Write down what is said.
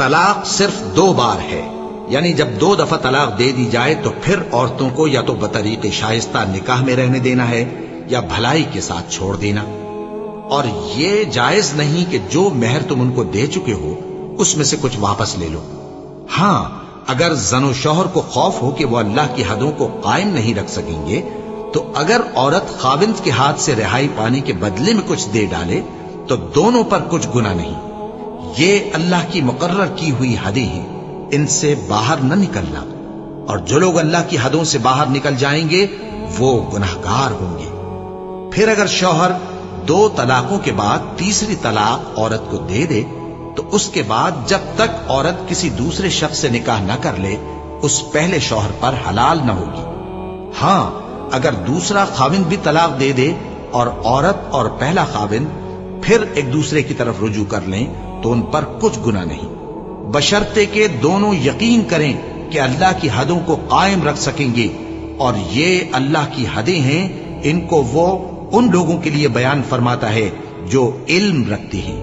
طلاق صرف 2 بار ہے، یعنی جب 2 دفعہ طلاق دے دی جائے تو پھر عورتوں کو یا تو بطریق شائستہ نکاح میں رہنے دینا ہے یا بھلائی کے ساتھ چھوڑ دینا، اور یہ جائز نہیں کہ جو مہر تم ان کو دے چکے ہو اس میں سے کچھ واپس لے لو۔ ہاں اگر زن و شوہر کو خوف ہو کہ وہ اللہ کی حدوں کو قائم نہیں رکھ سکیں گے تو اگر عورت خاوند کے ہاتھ سے رہائی پانے کے بدلے میں کچھ دے ڈالے تو دونوں پر کچھ گناہ نہیں۔ یہ اللہ کی مقرر کی ہوئی حدیں ہیں، ان سے باہر نہ نکلنا، اور جو لوگ اللہ کی حدوں سے باہر نکل جائیں گے وہ گناہگار ہوں گے۔ پھر اگر شوہر 2 طلاقوں کے بعد تیسری طلاق عورت کو دے دے تو اس کے بعد جب تک عورت کسی دوسرے شخص سے نکاح نہ کر لے اس پہلے شوہر پر حلال نہ ہوگی۔ ہاں اگر دوسرا خاوند بھی طلاق دے دے اور عورت اور پہلا خاوند پھر ایک دوسرے کی طرف رجوع کر لیں تو ان پر کچھ گناہ نہیں، بشرطے کہ دونوں یقین کریں کہ اللہ کی حدوں کو قائم رکھ سکیں گے، اور یہ اللہ کی حدیں ہیں، ان کو وہ ان لوگوں کے لیے بیان فرماتا ہے جو علم رکھتے ہیں۔